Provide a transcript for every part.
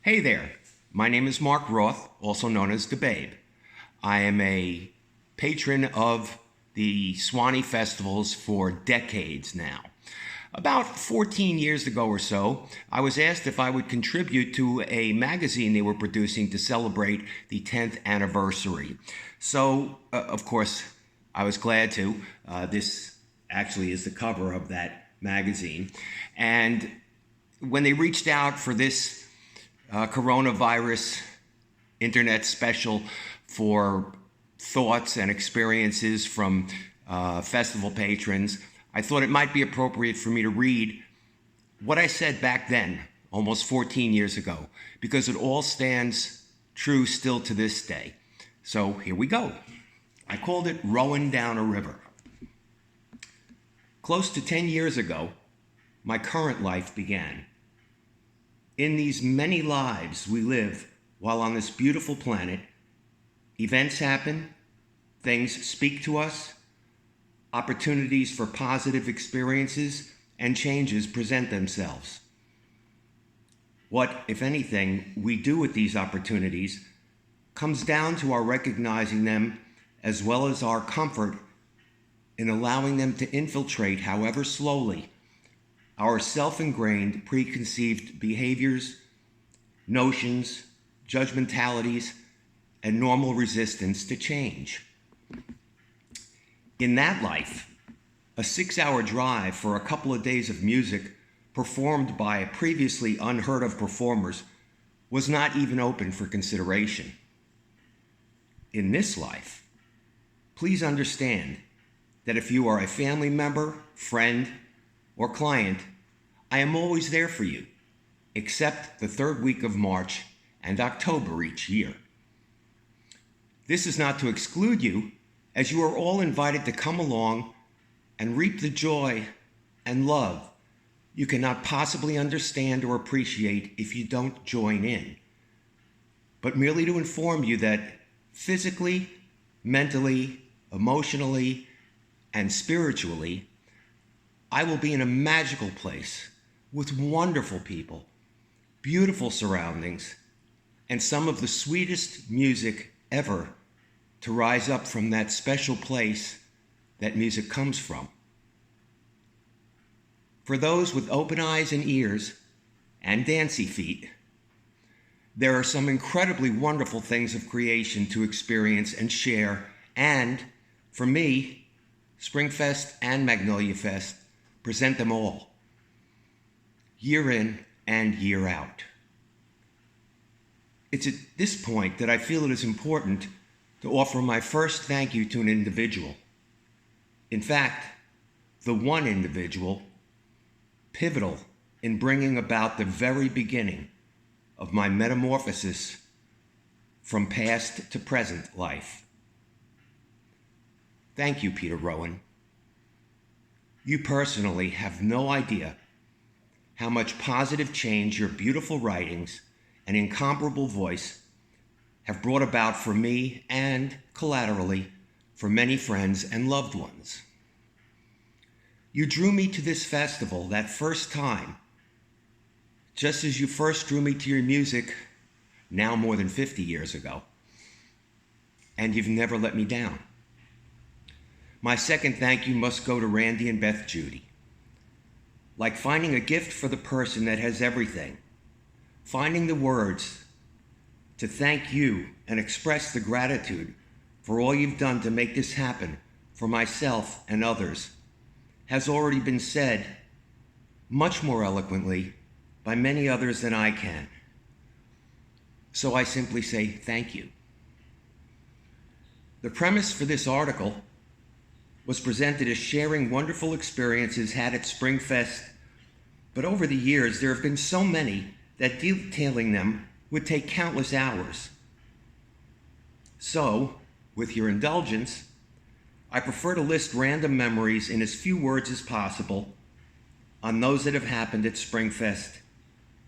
Hey there, my name is Mark Roth, also known as DaBabe. I am a patron of the Suwannee festivals for decades now. About 14 years ago or so, I was asked if I would contribute to a magazine they were producing to celebrate the 10th anniversary. So, of course, I was glad to. This actually is the cover of that magazine. And when they reached out for this coronavirus internet special for thoughts and experiences from festival patrons, I thought it might be appropriate for me to read what I said back then, almost 14 years ago, because it all stands true still to this day. So here we go. I called it Rowing Down a River. Close to 10 years ago, my current life began. In these many lives we live while on this beautiful planet, events happen, things speak to us, opportunities for positive experiences and changes present themselves. What, if anything, we do with these opportunities comes down to our recognizing them as well as our comfort in allowing them to infiltrate, however slowly, our self-ingrained preconceived behaviors, notions, judgmentalities, and normal resistance to change. In that life, a 6-hour drive for a couple of days of music performed by previously unheard of performers was not even open for consideration. In this life, please understand that if you are a family member, friend, or client, I am always there for you, except the third week of March and October each year. This is not to exclude you, as you are all invited to come along and reap the joy and love you cannot possibly understand or appreciate if you don't join in, but merely to inform you that physically, mentally, emotionally, and spiritually, I will be in a magical place with wonderful people, beautiful surroundings, and some of the sweetest music ever to rise up from that special place that music comes from. For those with open eyes and ears and dancy feet, there are some incredibly wonderful things of creation to experience and share, and for me, Springfest and Magnolia Fest present them all, year in and year out. It's at this point that I feel it is important to offer my first thank you to an individual. In fact, the one individual pivotal in bringing about the very beginning of my metamorphosis from past to present life. Thank you, Peter Rowan. You personally have no idea how much positive change your beautiful writings and incomparable voice have brought about for me and, collaterally, for many friends and loved ones. You drew me to this festival that first time, just as you first drew me to your music now more than 50 years ago, and you've never let me down. My second thank you must go to Randy and Beth Judy. Like finding a gift for the person that has everything, finding the words to thank you and express the gratitude for all you've done to make this happen for myself and others has already been said much more eloquently by many others than I can. So I simply say thank you. The premise for this article was presented as sharing wonderful experiences had at Springfest, but over the years there have been so many that detailing them would take countless hours. So, with your indulgence, I prefer to list random memories in as few words as possible on those that have happened at Springfest,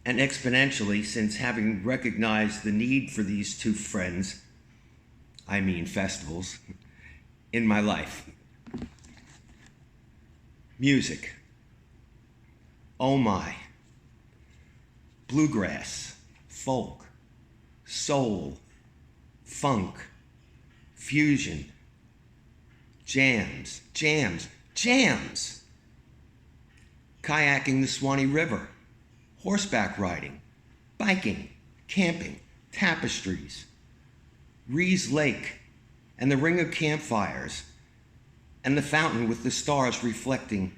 and exponentially since having recognized the need for these two festivals, in my life. Music. Oh my. Bluegrass, folk, soul, funk, fusion, jams, jams, jams. Kayaking the Suwannee River, horseback riding, biking, camping, tapestries, Rees Lake, and the ring of campfires, and the fountain with the stars reflecting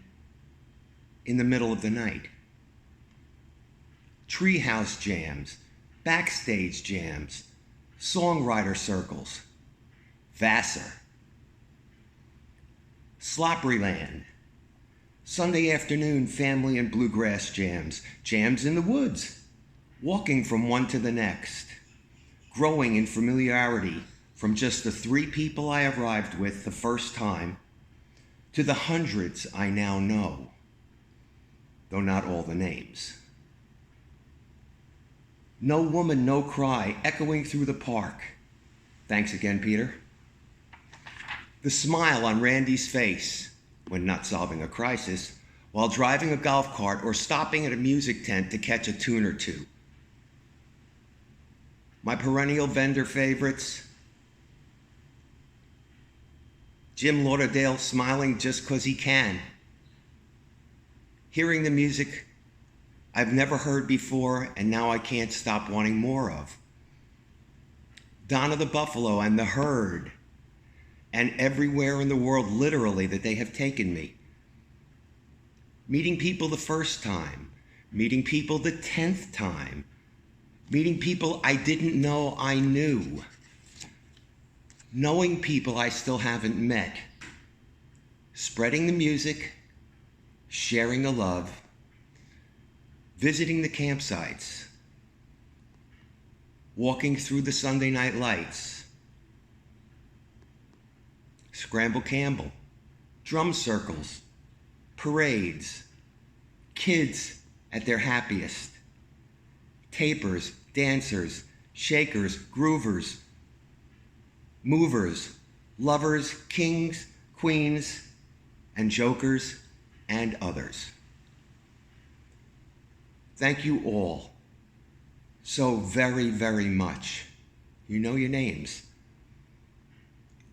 in the middle of the night. Treehouse jams, backstage jams, songwriter circles, Vassar, Slopperyland, Sunday afternoon family and bluegrass jams, jams in the woods, walking from one to the next, growing in familiarity from just the 3 people I arrived with the first time to the hundreds I now know, though not all the names. No woman, no cry, echoing through the park. Thanks again, Peter. The smile on Randy's face when not solving a crisis, while driving a golf cart or stopping at a music tent to catch a tune or two. My perennial vendor favorites, Jim Lauderdale smiling just 'cause he can. Hearing the music I've never heard before and now I can't stop wanting more of. Donna the Buffalo and the Herd, and everywhere in the world literally that they have taken me. Meeting people the first time, meeting people the 10th time, meeting people I didn't know I knew, knowing people I still haven't met, spreading the music, sharing the love, visiting the campsites, walking through the Sunday night lights, Scramble Campbell, drum circles, parades, kids at their happiest, tapers, dancers, shakers, groovers, movers, lovers, kings, queens, and jokers, and others. Thank you all so very, very much. You know your names.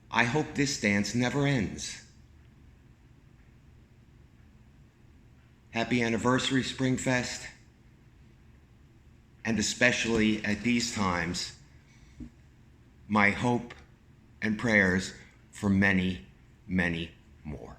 I hope this dance never ends. Happy anniversary, Springfest. And especially at these times, my hope and prayers for many, many more.